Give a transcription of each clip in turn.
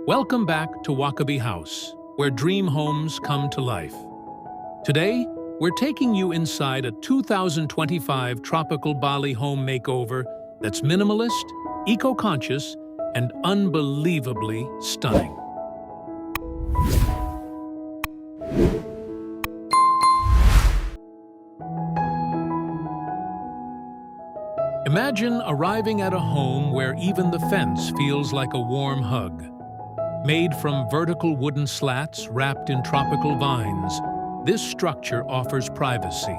Welcome back to Wakaby House, where dream homes come to life. Today, we're taking you inside a 2025 tropical Bali home makeover that's minimalist, eco-conscious, and unbelievably stunning. Imagine arriving at a home where even the fence feels like a warm hug. Made from vertical wooden slats wrapped in tropical vines, this structure offers privacy.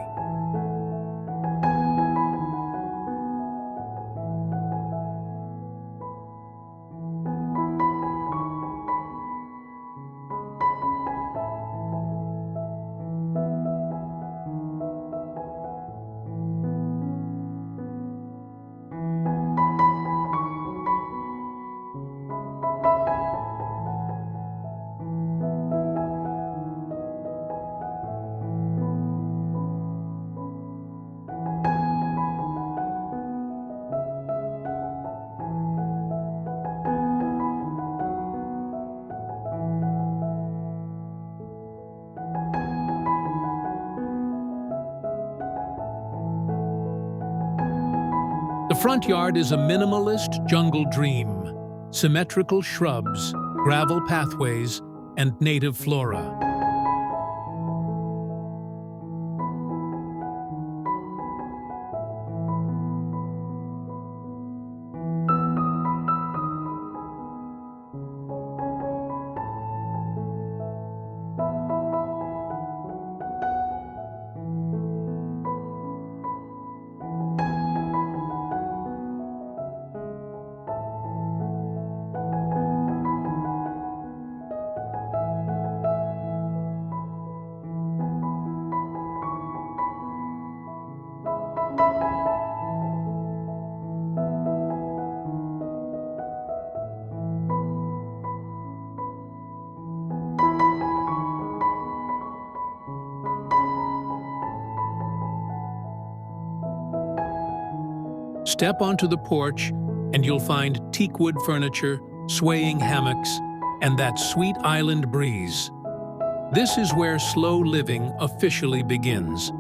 The front yard is a minimalist jungle dream. Symmetrical shrubs, gravel pathways, and native flora. Step onto the porch and you'll find teakwood furniture, swaying hammocks, and that sweet island breeze. This is where slow living officially begins.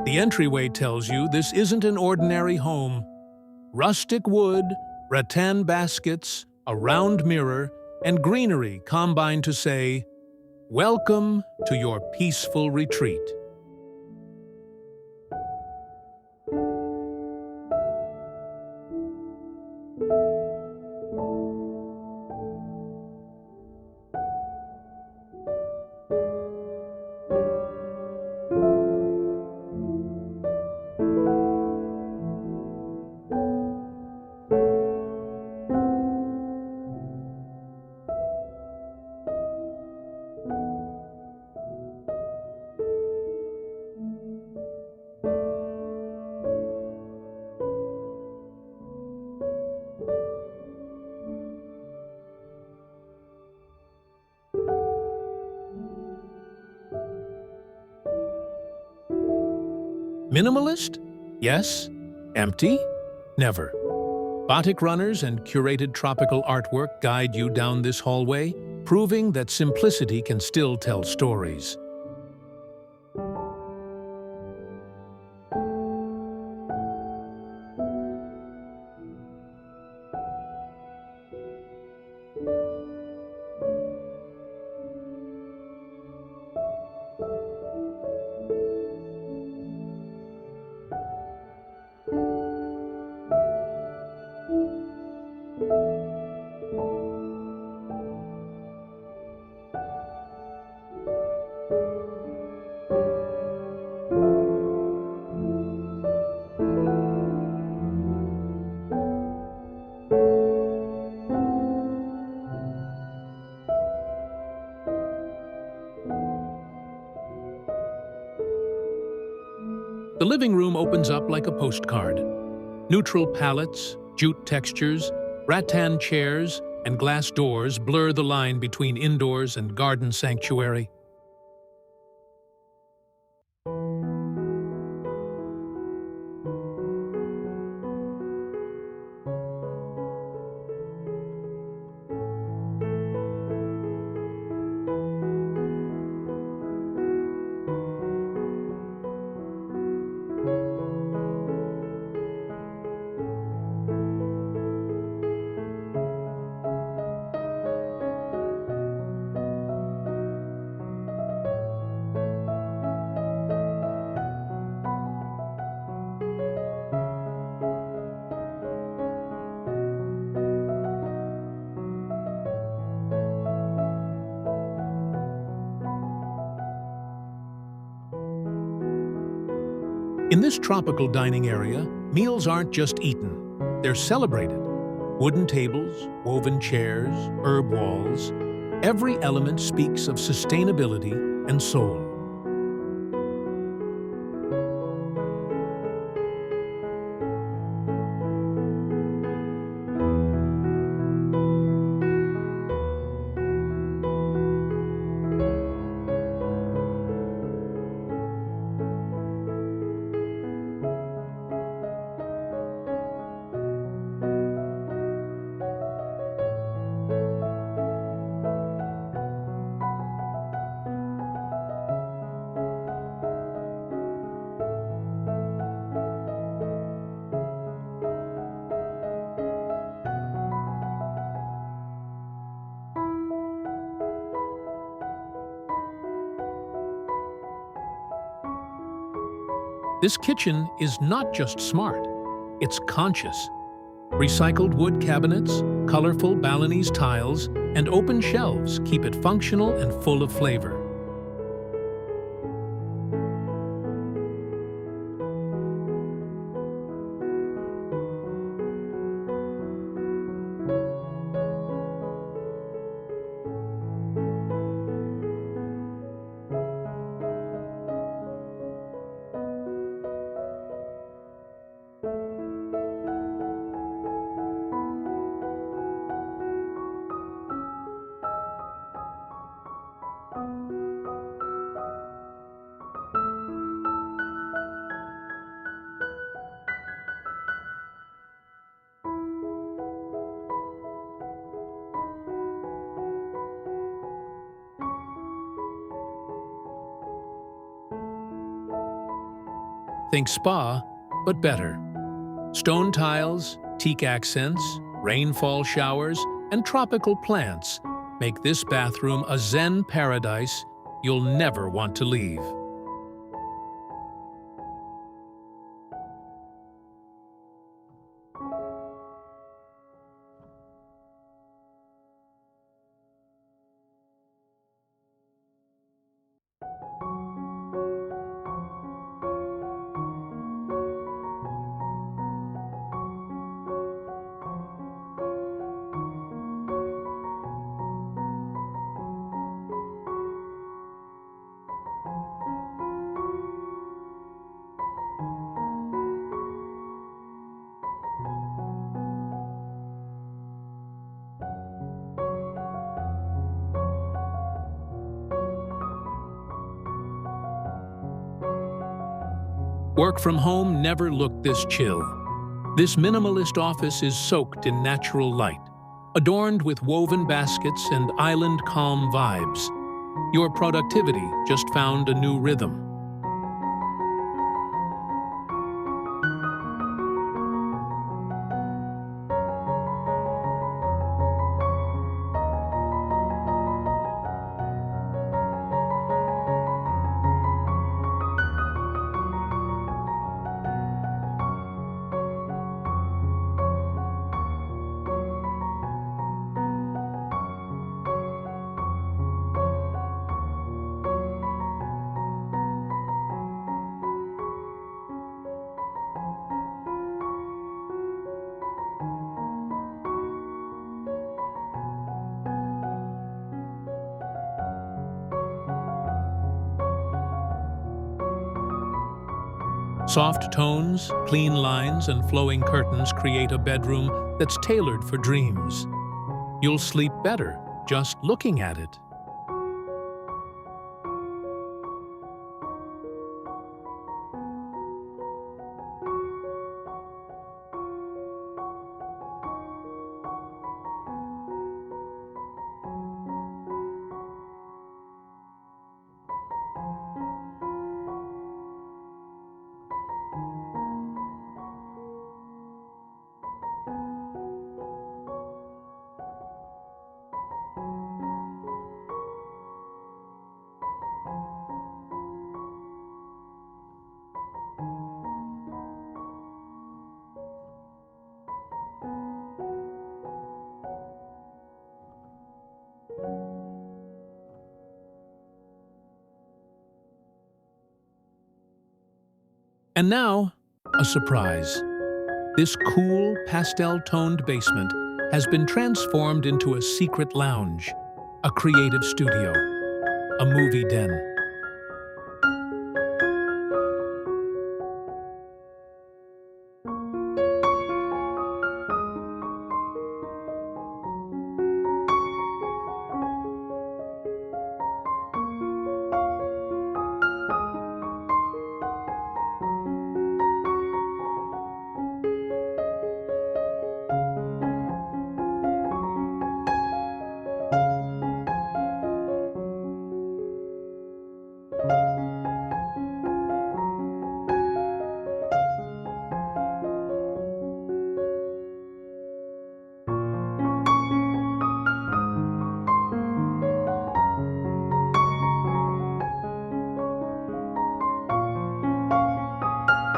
The entryway tells you this isn't an ordinary home. Rustic wood, rattan baskets, a round mirror, and greenery combine to say, "Welcome to your peaceful retreat." Minimalist? Yes. Empty? Never. Batik runners and curated tropical artwork guide you down this hallway, proving that simplicity can still tell stories. The living room opens up like a postcard. Neutral palettes, jute textures, rattan chairs, and glass doors blur the line between indoors and garden sanctuary. In this tropical dining area, meals aren't just eaten, they're celebrated. Wooden tables, woven chairs, herb walls, every element speaks of sustainability and soul. This kitchen is not just smart, it's conscious. Recycled wood cabinets, colorful Balinese tiles, and open shelves keep it functional and full of flavor. Think spa, but better. Stone tiles, teak accents, rainfall showers, and tropical plants make this bathroom a Zen paradise you'll never want to leave. Work from home never looked this chill. This minimalist office is soaked in natural light, adorned with woven baskets and island calm vibes. Your productivity just found a new rhythm. Soft tones, clean lines, and flowing curtains create a bedroom that's tailored for dreams. You'll sleep better just looking at it. And now, a surprise. This cool, pastel-toned basement has been transformed into a secret lounge, a creative studio, a movie den.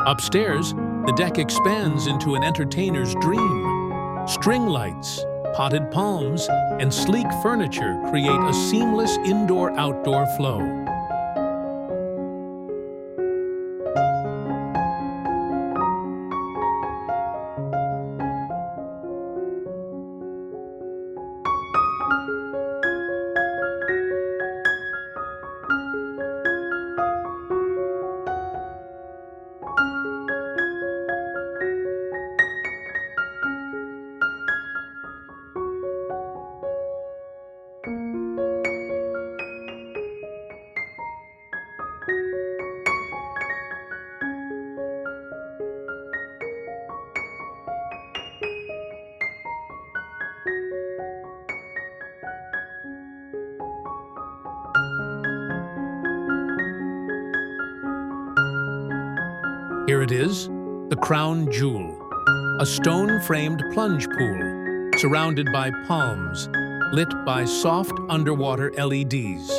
Upstairs, the deck expands into an entertainer's dream. String lights, potted palms, and sleek furniture create a seamless indoor-outdoor flow. Here it is, the crown jewel, a stone-framed plunge pool surrounded by palms, lit by soft underwater LEDs.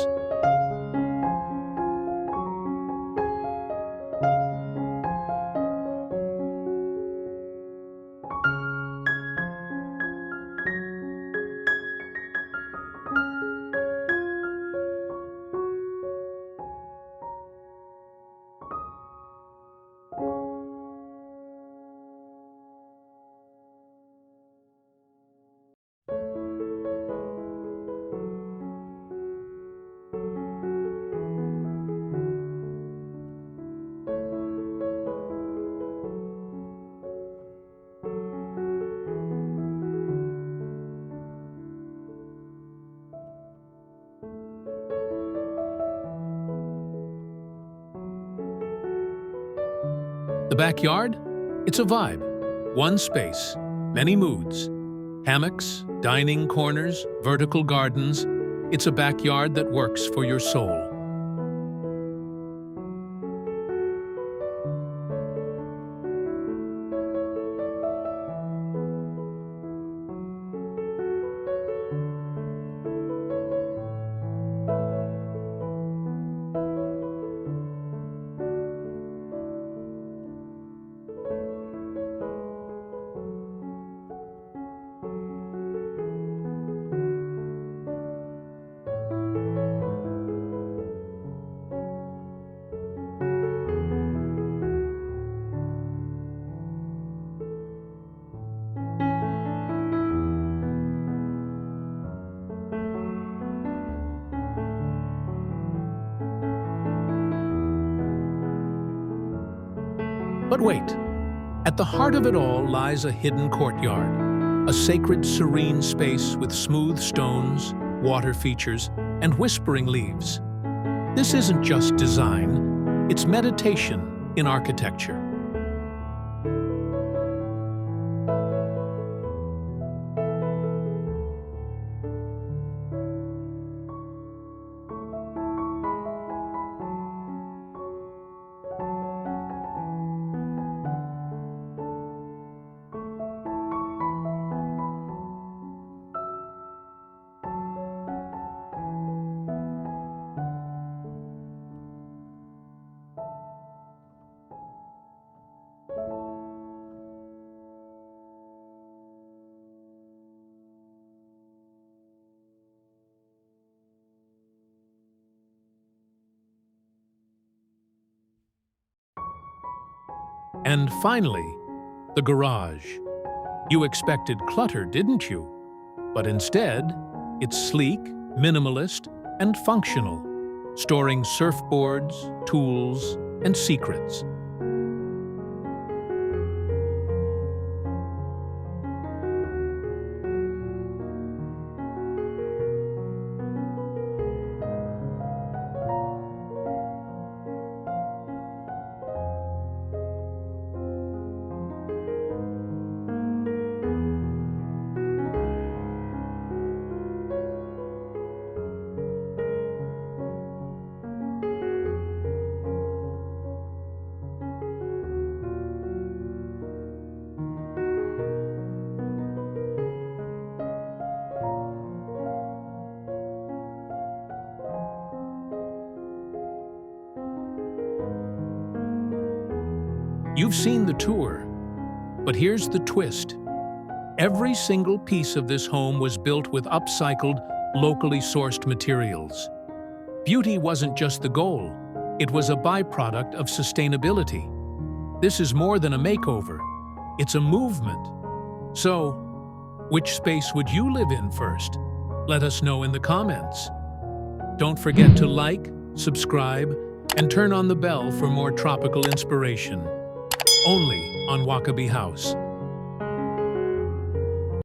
The backyard? It's a vibe. One space, many moods. Hammocks, dining corners, vertical gardens. It's a backyard that works for your soul. But wait, at the heart of it all lies a hidden courtyard, a sacred, serene space with smooth stones, water features, and whispering leaves. This isn't just design, it's meditation in architecture. And finally, the garage. You expected clutter, didn't you? But instead, it's sleek, minimalist, and functional, storing surfboards, tools, and secrets. You've seen the tour, but here's the twist. Every single piece of this home was built with upcycled, locally sourced materials. Beauty wasn't just the goal, it was a byproduct of sustainability. This is more than a makeover, it's a movement. So, which space would you live in first? Let us know in the comments. Don't forget to like, subscribe, and turn on the bell for more tropical inspiration. Only on Wakaby House.